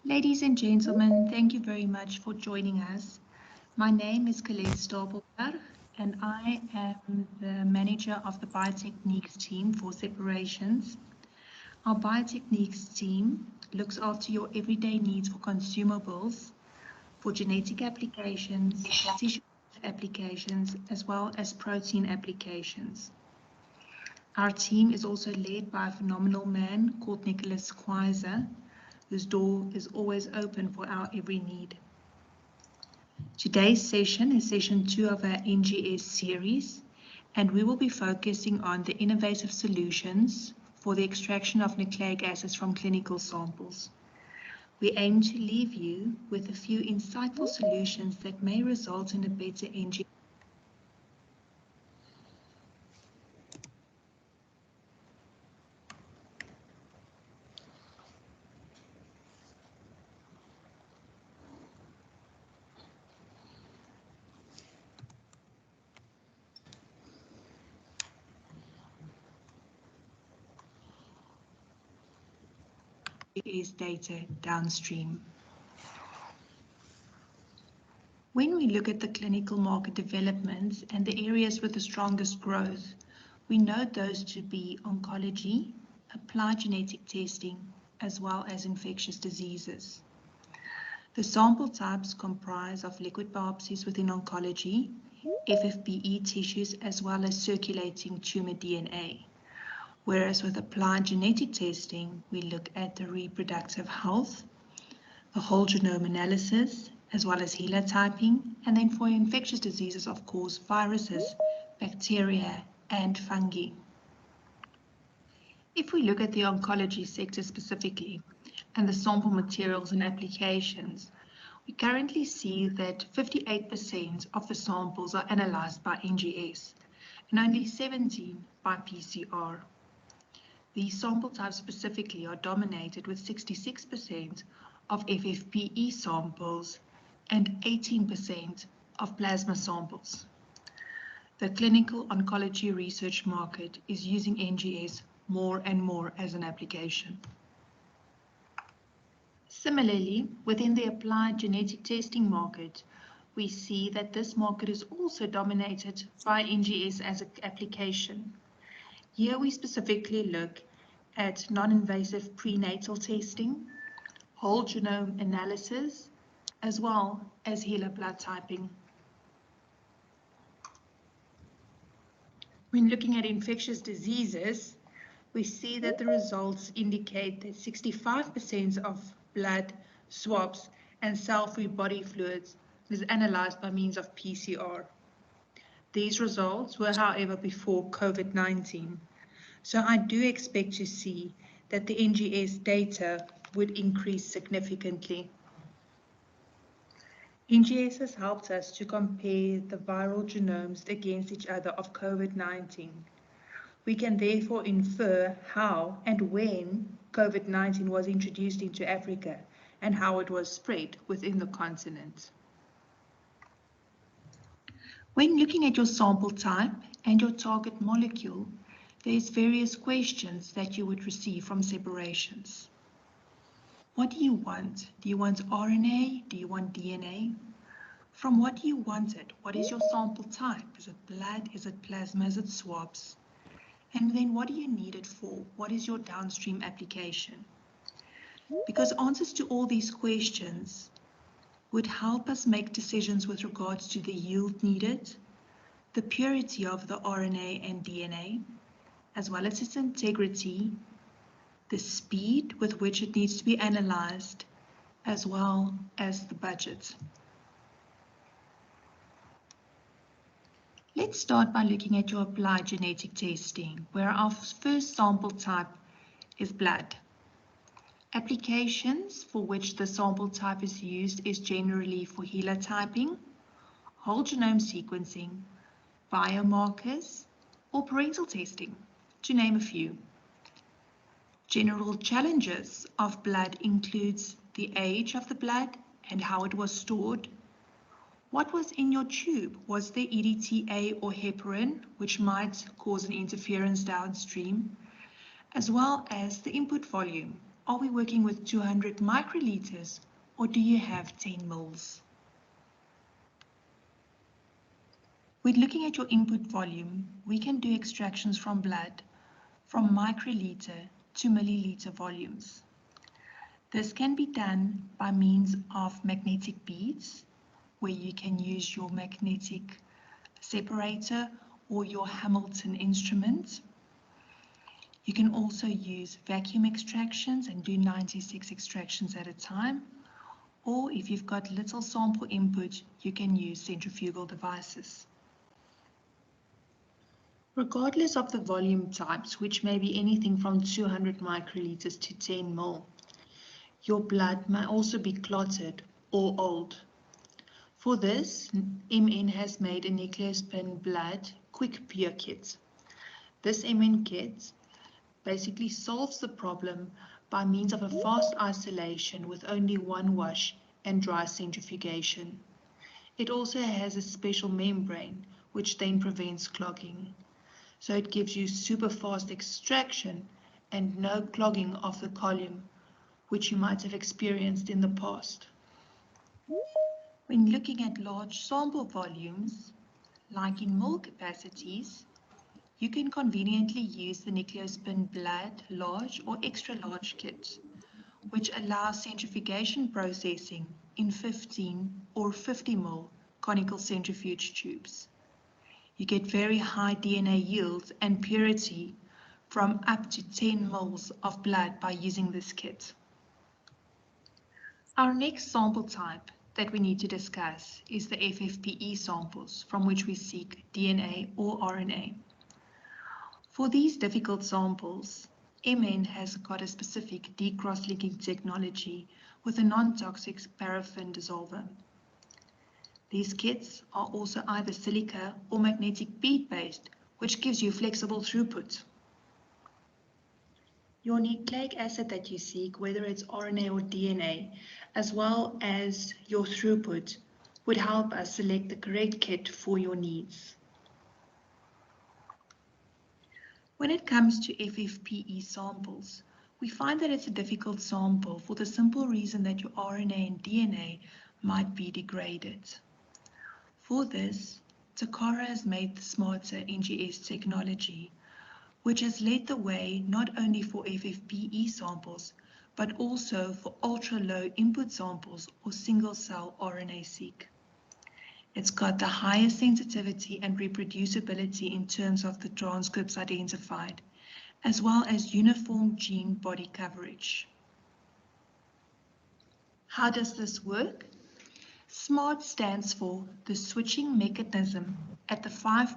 Ladies and gentlemen, thank you very much for joining us. My name is Colette Stapelberg, and I am the manager of the Biotechniques team for separations. Our Biotechniques team looks after your everyday needs for consumables, for genetic applications, tissue applications, as well as protein applications. Our team is also led by a phenomenal man called Nicholas Kwizer, whose door is always open for our every need. Today's session is session 2 of our NGS series, and we will be focusing on the innovative solutions for the extraction of nucleic acids from clinical samples. We aim to leave you with a few insightful solutions that may result in a better NGS. Data downstream. When we look at the clinical market developments and the areas with the strongest growth, we note those to be oncology, applied genetic testing, as well as infectious diseases. The sample types comprise of liquid biopsies within oncology, FFPE tissues, as well as circulating tumor DNA. Whereas with applied genetic testing, we look at the reproductive health, the whole genome analysis, as well as helityping, and then for infectious diseases, of course, viruses, bacteria, and fungi. If we look at the oncology sector specifically, and the sample materials and applications, we currently see that 58% of the samples are analyzed by NGS, and only 17% by PCR. These sample types specifically are dominated with 66% of FFPE samples and 18% of plasma samples. The clinical oncology research market is using NGS more and more as an application. Similarly, within the applied genetic testing market, we see that this market is also dominated by NGS as an application. Here we specifically look at non-invasive prenatal testing, whole genome analysis, as well as blood typing. When looking at infectious diseases, we see that the results indicate that 65% of blood, swabs, and cell-free body fluids is analyzed by means of PCR. These results were, however, before COVID-19. So I do expect to see that the NGS data would increase significantly. NGS has helped us to compare the viral genomes against each other of COVID-19. We can therefore infer how and when COVID-19 was introduced into Africa and how it was spread within the continent. When looking at your sample type and your target molecule, there's various questions that you would receive from separations. What do you want? Do you want RNA? Do you want DNA? From what do you want it? What is your sample type? Is it blood? Is it plasma? Is it swabs? And then what do you need it for? What is your downstream application? Because answers to all these questions would help us make decisions with regards to the yield needed, the purity of the RNA and DNA, as well as its integrity, the speed with which it needs to be analyzed, as well as the budget. Let's start by looking at your applied genetic testing, where our first sample type is blood. Applications for which the sample type is used is generally for helityping, whole genome sequencing, biomarkers, or parental testing, to name a few. General challenges of blood includes the age of the blood and how it was stored, what was in your tube. Was there EDTA or heparin, which might cause an interference downstream, as well as the input volume. Are we working with 200 microliters or do you have 10 mils? When looking at your input volume, we can do extractions from blood from microliter to milliliter volumes. This can be done by means of magnetic beads, where you can use your magnetic separator or your Hamilton instrument. You can also use vacuum extractions and do 96 extractions at a time. Or if you've got little sample input, you can use centrifugal devices. Regardless of the volume types, which may be anything from 200 microliters to 10 ml, your blood may also be clotted or old. For this, MN has made a nucleospin blood quick pure kit. This MN kit basically solves the problem by means of a fast isolation with only one wash and dry centrifugation. It also has a special membrane which then prevents clogging. So it gives you super fast extraction and no clogging of the column, which you might have experienced in the past. When looking at large sample volumes, like in mil capacities, you can conveniently use the nucleospin blood large or extra large kit, which allows centrifugation processing in 15 or 50 ml conical centrifuge tubes. You get very high DNA yields and purity from up to 10 ml of blood by using this kit. Our next sample type that we need to discuss is the FFPE samples, from which we seek DNA or RNA. For these difficult samples, MN has got a specific decross-linking technology with a non-toxic paraffin dissolver. These kits are also either silica or magnetic bead-based, which gives you flexible throughput. Your nucleic acid that you seek, whether it's RNA or DNA, as well as your throughput, would help us select the correct kit for your needs. When it comes to FFPE samples, we find that it's a difficult sample for the simple reason that your RNA and DNA might be degraded. For this, Takara has made the smarter NGS technology, which has led the way not only for FFPE samples, but also for ultra-low input samples or single-cell RNA-seq. It's got the highest sensitivity and reproducibility in terms of the transcripts identified, as well as uniform gene body coverage. How does this work? SMART stands for the switching mechanism at the 5'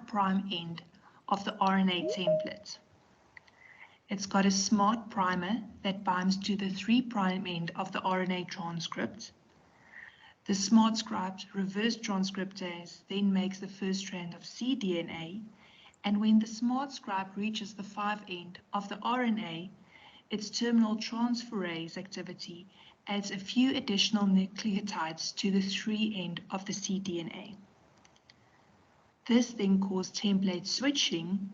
end of the RNA template. It's got a SMART primer that binds to the 3' end of the RNA transcript. The SMART scribe reverse transcriptase then makes the first strand of cDNA, and when the SMART scribe reaches the 5' end of the RNA, its terminal transferase activity adds a few additional nucleotides to the 3' end of the cDNA. This then causes template switching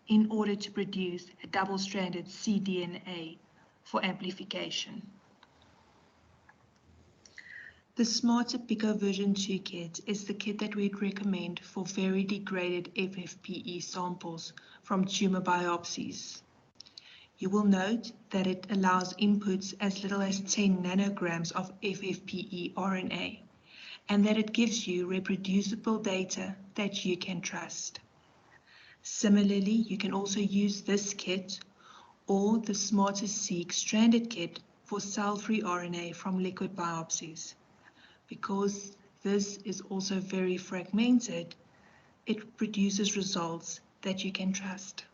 in order to produce a double-stranded cDNA for amplification. The Smarter Pico version 2 kit is the kit that we'd recommend for very degraded FFPE samples from tumor biopsies. You will note that it allows inputs as little as 10 nanograms of FFPE RNA, and that it gives you reproducible data that you can trust. Similarly, you can also use this kit or the Smarter-Seq stranded kit for cell-free RNA from liquid biopsies. Because this is also very fragmented, it produces results that you can trust.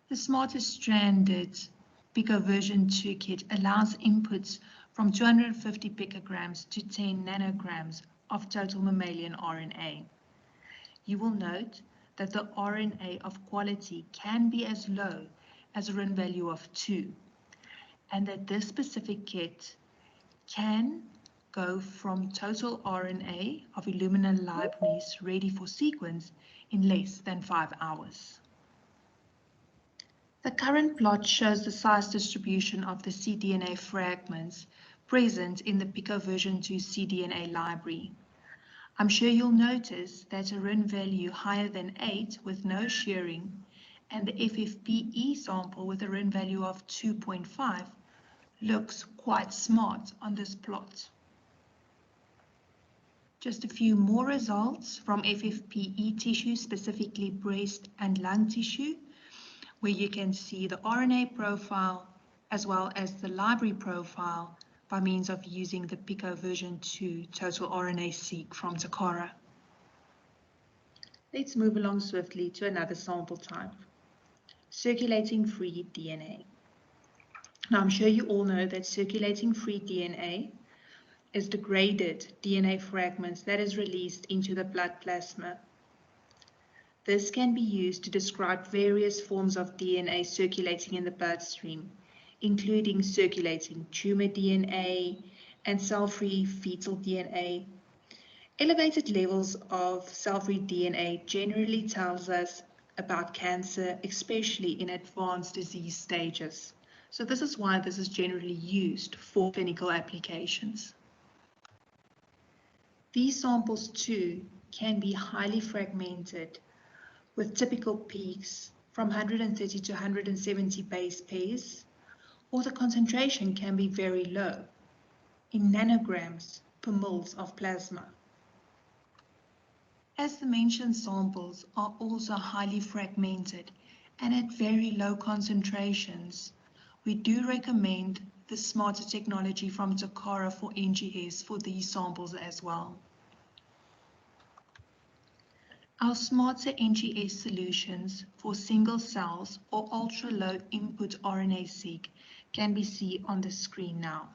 The Smarter Stranded Pico version 2 kit allows inputs from 250 picograms to 10 nanograms of total mammalian RNA. You will note that the RNA of quality can be as low as a RIN value of 2, and that this specific kit can go from total RNA of Illumina libraries ready for sequence in less than 5 hours. The current plot shows the size distribution of the cDNA fragments present in the Pico version 2 cDNA library. I'm sure you'll notice that a RIN value higher than 8 with no shearing and the FFPE sample with a RIN value of 2.5 looks quite smart on this plot. Just a few more results from FFPE tissue, specifically breast and lung tissue, where you can see the RNA profile as well as the library profile by means of using the Pico version 2 total RNA-seq from Takara. Let's move along swiftly to another sample type, circulating free DNA. Now, I'm sure you all know that circulating free DNA is degraded DNA fragments that is released into the blood plasma. This can be used to describe various forms of DNA circulating in the bloodstream, including circulating tumor DNA and cell-free fetal DNA. Elevated levels of cell-free DNA generally tells us about cancer, especially in advanced disease stages. So this is why this is generally used for clinical applications. These samples too can be highly fragmented with typical peaks from 130 to 170 base pairs, or the concentration can be very low, in nanograms per mils of plasma. As the mentioned samples are also highly fragmented and at very low concentrations, we do recommend the smarter technology from Takara for NGS for these samples as well. Our smarter NGS solutions for single cells or ultra-low input RNA-seq can be seen on the screen now.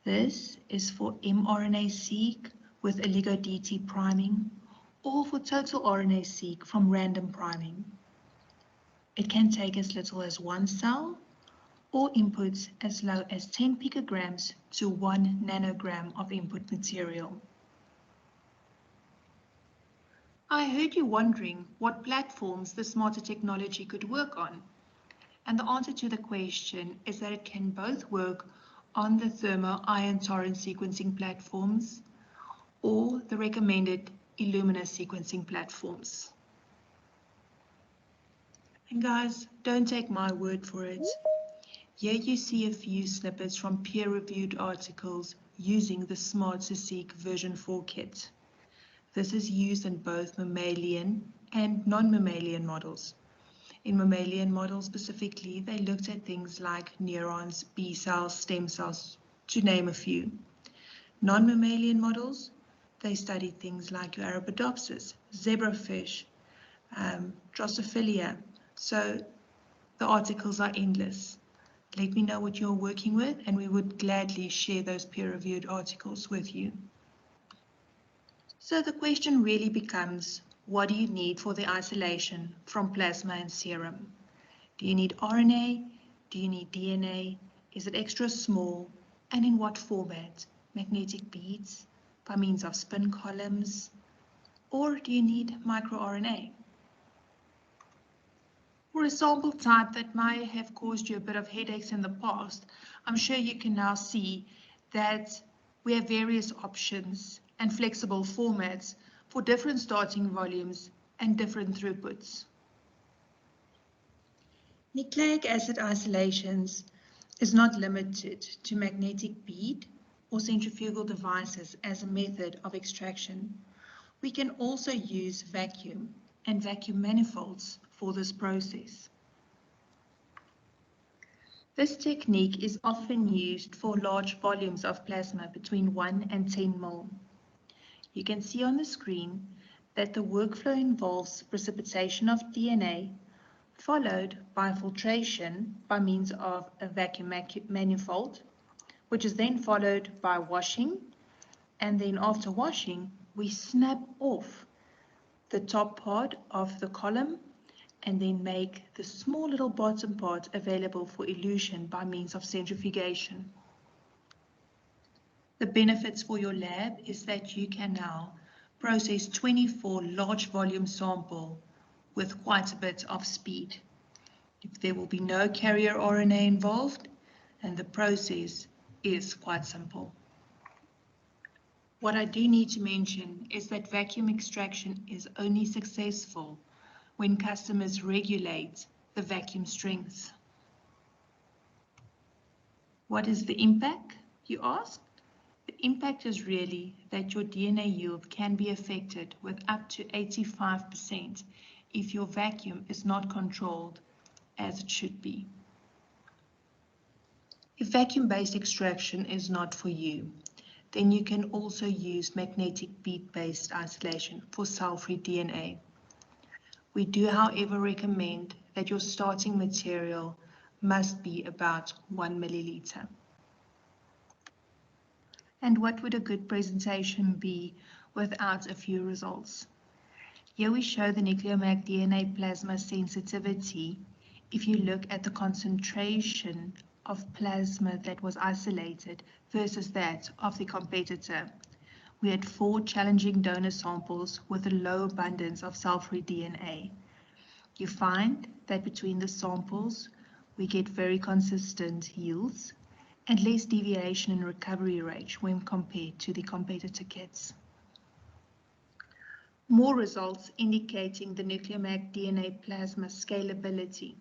This is for mRNA-seq with oligo-DT priming or for total RNA-seq from random priming. It can take as little as 1 cell or inputs as low as 10 picograms to 1 nanogram of input material. I heard you wondering what platforms the smarter technology could work on. And the answer to the question is that it can both work on the Thermo ion torrent sequencing platforms or the recommended Illumina sequencing platforms. And guys, don't take my word for it. Here you see a few snippets from peer-reviewed articles using the SmartSeq version 4 kit. This is used in both mammalian and non-mammalian models. In mammalian models specifically, they looked at things like neurons, B cells, stem cells, to name a few. Non-mammalian models, they studied things like Arabidopsis, zebrafish, Drosophila. So the articles are endless. Let me know what you're working with, and we would gladly share those peer-reviewed articles with you. So the question really becomes, what do you need for the isolation from plasma and serum? Do you need RNA? Do you need DNA? Is it extra small? And in what format? Magnetic beads, by means of spin columns? Or do you need microRNA? For a sample type that might have caused you a bit of headaches in the past, I'm sure you can now see that we have various options and flexible formats for different starting volumes and different throughputs. Nucleic acid isolations is not limited to magnetic bead or centrifugal devices as a method of extraction. We can also use vacuum and vacuum manifolds for this process. This technique is often used for large volumes of plasma between 1 and 10 mol. You can see on the screen that the workflow involves precipitation of DNA, followed by filtration by means of a vacuum manifold, which is then followed by washing, and then after washing, we snap off the top part of the column and then make the small little bottom part available for elution by means of centrifugation. The benefits for your lab is that you can now process 24 large volume sample with quite a bit of speed. If there will be no carrier RNA involved, and the process is quite simple. What I do need to mention is that vacuum extraction is only successful when customers regulate the vacuum strengths. What is the impact, you ask? The impact is really that your DNA yield can be affected with up to 85% if your vacuum is not controlled as it should be. If vacuum-based extraction is not for you, then you can also use magnetic bead-based isolation for cell-free DNA. We do, however, recommend that your starting material must be about 1 milliliter. And what would a good presentation be without a few results? Here we show the Nucleic DNA plasma sensitivity if you look at the concentration of plasma that was isolated versus that of the competitor. We had 4 challenging donor samples with a low abundance of cell-free DNA. You find that between the samples, we get very consistent yields and less deviation in recovery rate when compared to the competitor kits. More results indicating the Nucleic DNA plasma scalability.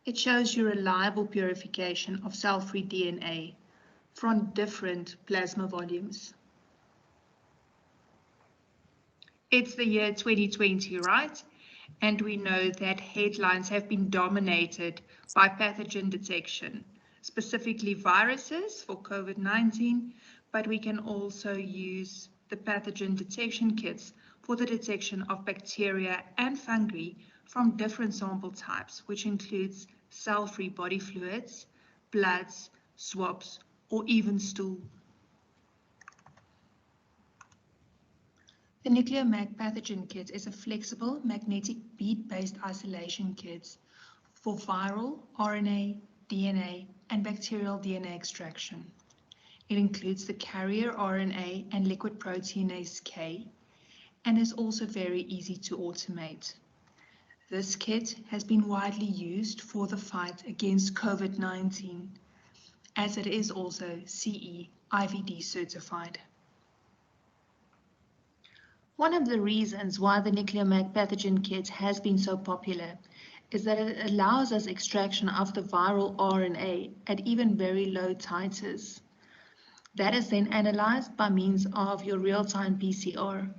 It shows you reliable purification of cell-free DNA from different plasma volumes. It's the year 2020, right? And we know that headlines have been dominated by pathogen detection, specifically viruses for COVID-19, but we can also use the pathogen detection kits for the detection of bacteria and fungi from different sample types, which includes cell-free body fluids, bloods, swabs, or even stool. The Nucleic pathogen kit is a flexible magnetic bead-based isolation kit for viral, RNA, DNA, and bacterial DNA extraction. It includes the carrier RNA and liquid proteinase K, and is also very easy to automate. This kit has been widely used for the fight against COVID-19, as it is also CE IVD certified. One of the reasons why the Nucleic pathogen kit has been so popular is that it allows us extraction of the viral RNA at even very low titers. That is then analyzed by means of your real-time PCR.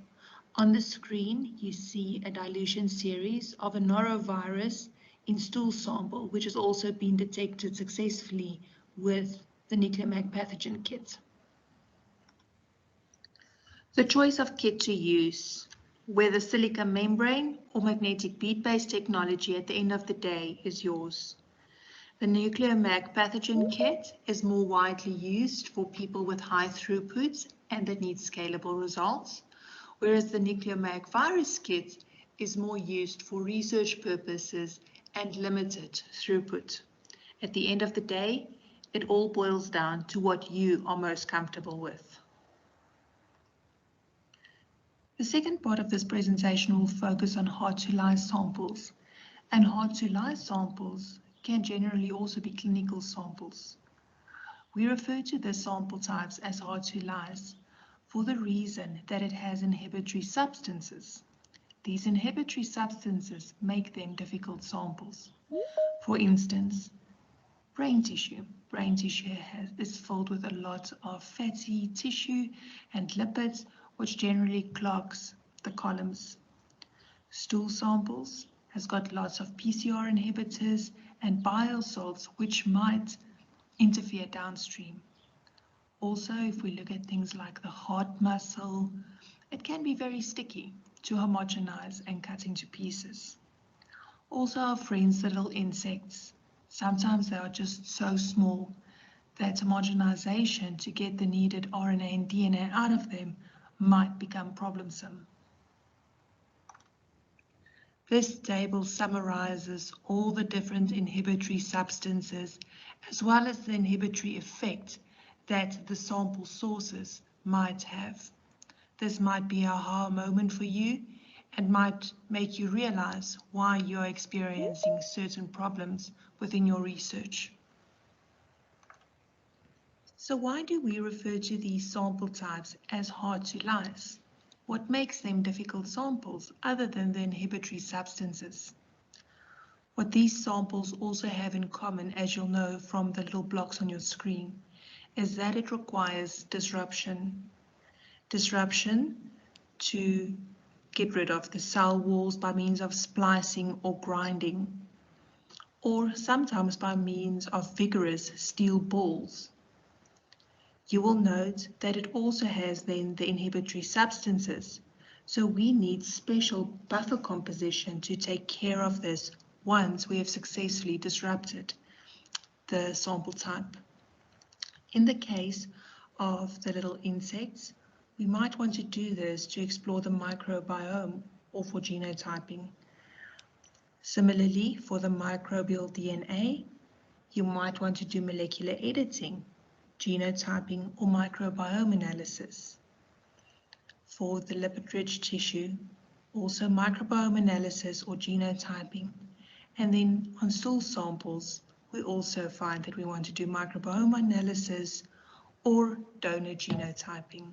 On the screen, you see a dilution series of a norovirus in stool sample, which has also been detected successfully with the Nucleic pathogen kit. The choice of kit to use, whether silica membrane or magnetic bead-based technology, at the end of the day is yours. The Nucleic pathogen kit is more widely used for people with high throughputs and that need scalable results, whereas the Nucleic virus kit is more used for research purposes and limited throughput. At the end of the day, it all boils down to what you are most comfortable with. The second part of this presentation will focus on hard-to-lyse samples, and hard-to-lyse samples can generally also be clinical samples. We refer to the sample types as hard-to-lyse for the reason that it has inhibitory substances. These inhibitory substances make them difficult samples. For instance, brain tissue. Brain tissue is filled with a lot of fatty tissue and lipids, which generally clogs the columns. Stool samples has got lots of PCR inhibitors and bile salts, which might interfere downstream. Also, if we look at things like the heart muscle, it can be very sticky to homogenize and cut into pieces. Also, our friends, the little insects. Sometimes they are just so small that homogenization to get the needed RNA and DNA out of them might become problemsome. This table summarizes all the different inhibitory substances as well as the inhibitory effect that the sample sources might have. This might be a aha moment for you and might make you realize why you're experiencing certain problems within your research. So why do we refer to these sample types as hard to lyse? What makes them difficult samples other than the inhibitory substances? What these samples also have in common, as you'll know from the little blocks on your screen, is that it requires disruption. Disruption to get rid of the cell walls by means of splicing or grinding, or sometimes by means of vigorous steel balls. You will note that it also has then the inhibitory substances, so we need special buffer composition to take care of this once we have successfully disrupted the sample type. In the case of the little insects, we might want to do this to explore the microbiome or for genotyping. Similarly, for the microbial DNA, you might want to do molecular editing, genotyping, or microbiome analysis. For the lipid-rich tissue, also microbiome analysis or genotyping. And then on stool samples, we also find that we want to do microbiome analysis or donor genotyping.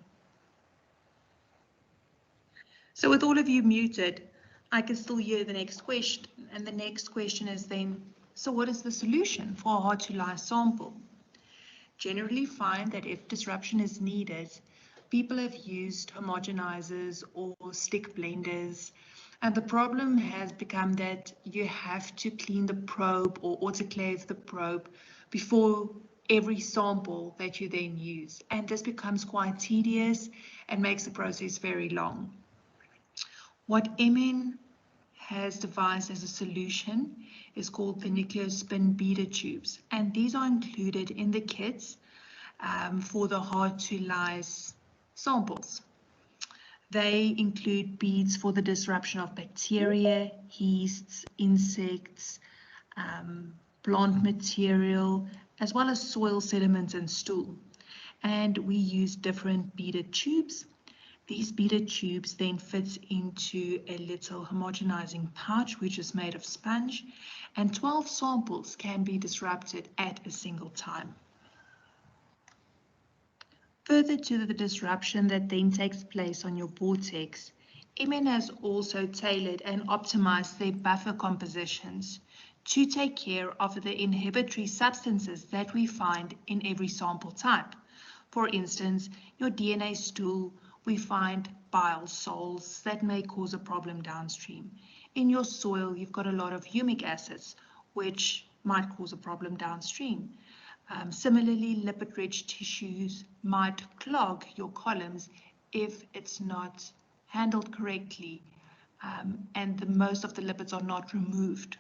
So with all of you muted, I can still hear the next question. And the next question is then, so what is the solution for a hard to lyse sample? Generally find that if disruption is needed, people have used homogenizers or stick blenders. And the problem has become that you have to clean the probe or autoclave the probe before every sample that you then use. And this becomes quite tedious and makes the process very long. What MN has devised as a solution is called the nucleospin beader tubes, and these are included in the kits for the hard to lyse samples. They include beads for the disruption of bacteria, yeasts, insects, plant material, as well as soil sediments and stool. And we use different beaded tubes. These beaded tubes then fit into a little homogenizing pouch, which is made of sponge, and 12 samples can be disrupted at a single time. Further to the disruption that then takes place on your vortex, MN has also tailored and optimized their buffer compositions to take care of the inhibitory substances that we find in every sample type. For instance, your DNA stool, we find bile salts that may cause a problem downstream. In your soil, you've got a lot of humic acids, which might cause a problem downstream. Similarly, lipid-rich tissues might clog your columns if it's not handled correctly and most of the lipids are not removed.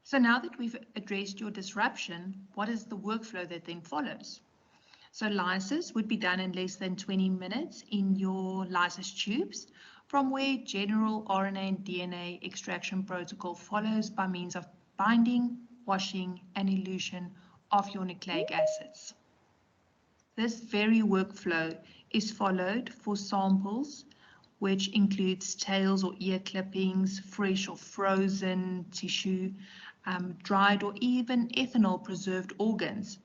So now that we've addressed your disruption, what is the workflow that then follows? So lysis would be done in less than 20 minutes in your lysis tubes, from where general RNA and DNA extraction protocol follows by means of binding, washing, and elution of your nucleic acids. This very workflow is followed for samples which includes tails or ear clippings, fresh or frozen tissue, dried or even ethanol preserved organs.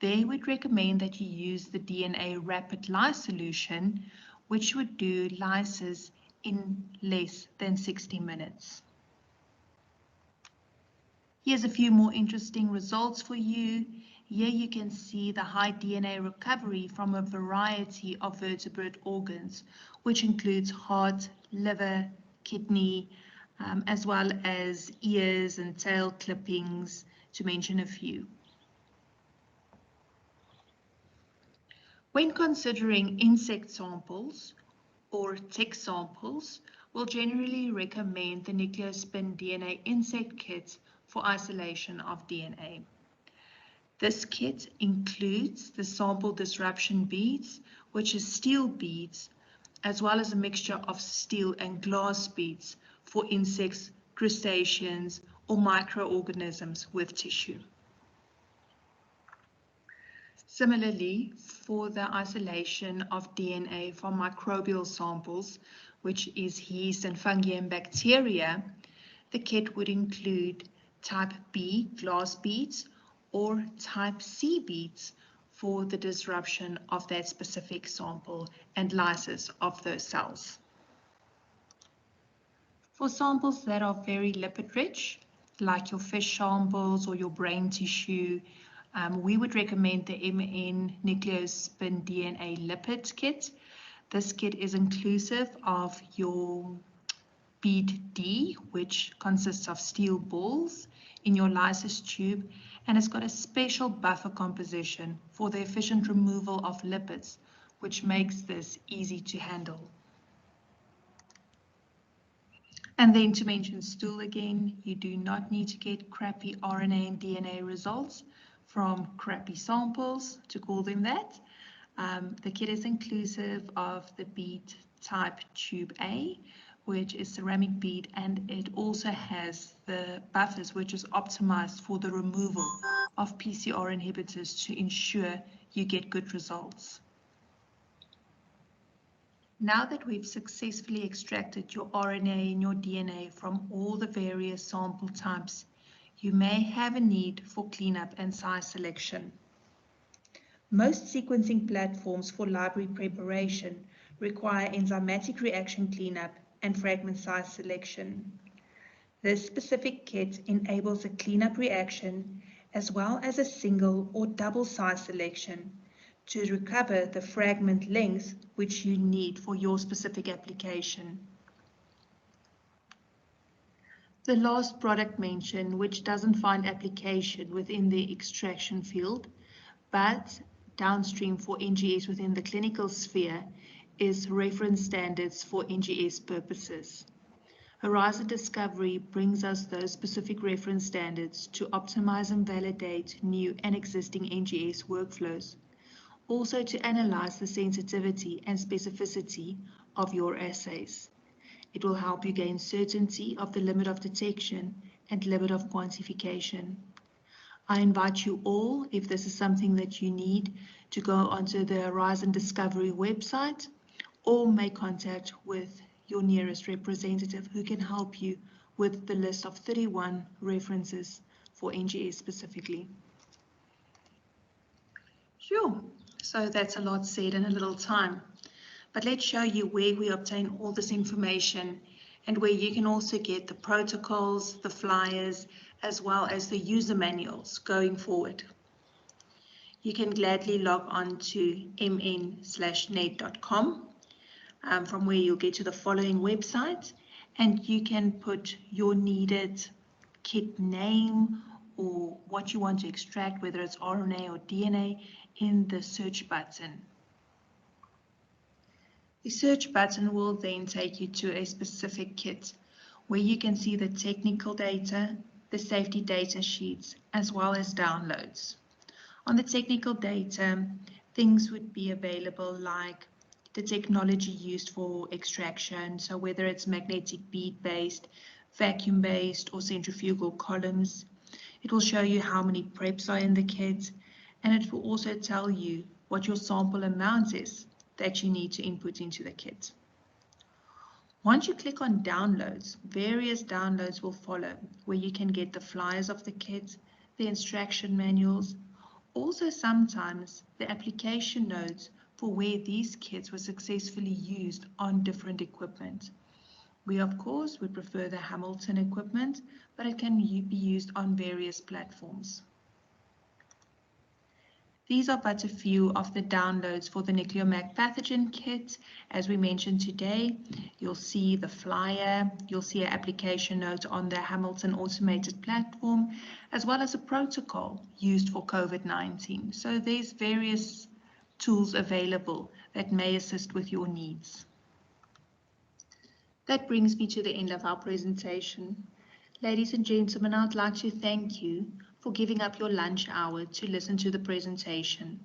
They would recommend that you use the DNA rapid lyse solution, which would do lysis in less than 60 minutes. Here's a few more interesting results for you. Here you can see the high DNA recovery from a variety of vertebrate organs, which includes heart, liver, kidney, as well as ears and tail clippings, to mention a few. When considering insect samples or tick samples, we'll generally recommend the nucleospin DNA insect kit for isolation of DNA. This kit includes the sample disruption beads, which is steel beads, as well as a mixture of steel and glass beads for insects, crustaceans, or microorganisms with tissue. Similarly, for the isolation of DNA from microbial samples, which is yeast and fungi and bacteria, the kit would include type B glass beads or type C beads for the disruption of that specific sample and lysis of those cells. For samples that are very lipid rich, like your fish samples or your brain tissue, we would recommend the MN Nucleospin DNA Lipid Kit. This kit is inclusive of your bead D, which consists of steel balls in your lysis tube, and it's got a special buffer composition for the efficient removal of lipids, which makes this easy to handle. And then to mention stool again, you do not need to get crappy RNA and DNA results from crappy samples, to call them that. The kit is inclusive of the bead type tube A, which is ceramic bead, and it also has the buffers, which is optimized for the removal of PCR inhibitors to ensure you get good results. Now that we've successfully extracted your RNA and your DNA from all the various sample types, you may have a need for cleanup and size selection. Most sequencing platforms for library preparation require enzymatic reaction cleanup and fragment size selection. This specific kit enables a cleanup reaction as well as a single or double size selection to recover the fragment length which you need for your specific application. The last product mentioned, which doesn't find application within the extraction field, but downstream for NGS within the clinical sphere, is reference standards for NGS purposes. Horizon Discovery brings us those specific reference standards to optimize and validate new and existing NGS workflows. Also to analyze the sensitivity and specificity of your assays. It will help you gain certainty of the limit of detection and limit of quantification. I invite you all, if this is something that you need, to go onto the Horizon Discovery website or make contact with your nearest representative who can help you with the list of 31 references for NGS specifically. Sure. So that's a lot said in a little time. But let's show you where we obtain all this information and where you can also get the protocols, the flyers, as well as the user manuals going forward. You can gladly log on to mn/net.com from where you'll get to the following website, and you can put your needed kit name or what you want to extract, whether it's RNA or DNA, in the search button. The search button will then take you to a specific kit where you can see the technical data, the safety data sheets, as well as downloads. On the technical data, things would be available like the technology used for extraction, so whether it's magnetic bead-based, vacuum-based, or centrifugal columns. It will show you how many preps are in the kit, and it will also tell you what your sample amount is that you need to input into the kit. Once you click on downloads, various downloads will follow where you can get the flyers of the kit, the instruction manuals, also sometimes the application notes for where these kits were successfully used on different equipment. We of course would prefer the Hamilton equipment, but it can be used on various platforms. These are but a few of the downloads for the Nucleomag pathogen kit. As we mentioned today, you'll see the flyer, you'll see an application note on the Hamilton automated platform, as well as a protocol used for COVID-19. So there's various tools available that may assist with your needs. That brings me to the end of our presentation. Ladies and gentlemen, I'd like to thank you for giving up your lunch hour to listen to the presentation.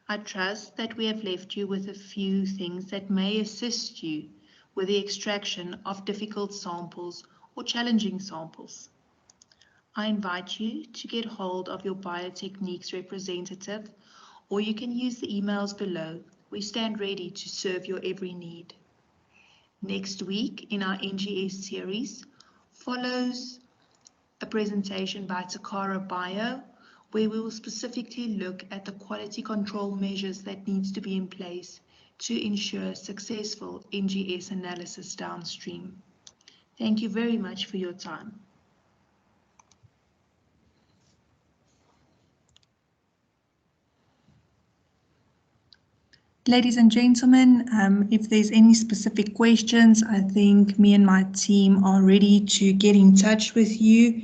I trust that we have left you with a few things that may assist you with the extraction of difficult samples or challenging samples. I invite you to get hold of your Biotechniques representative or you can use the emails below. We stand ready to serve your every need. Next week in our NGS series follows a presentation by Takara Bio, where we will specifically look at the quality control measures that needs to be in place to ensure successful NGS analysis downstream. Thank you very much for your time. Ladies and gentlemen, if there's any specific questions, I think me and my team are ready to get in touch with you.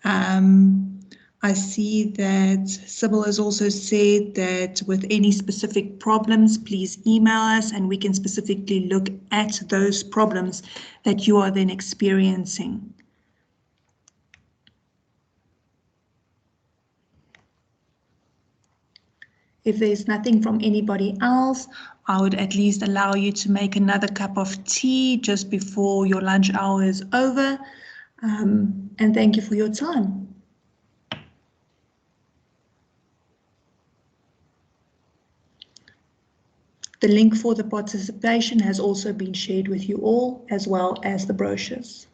I see that Sybil has also said that with any specific problems, please email us and we can specifically look at those problems that you are then experiencing. If there's nothing from anybody else, I would at least allow you to make another cup of tea just before your lunch hour is over. And thank you for your time. The link for the participation has also been shared with you all, as well as the brochures.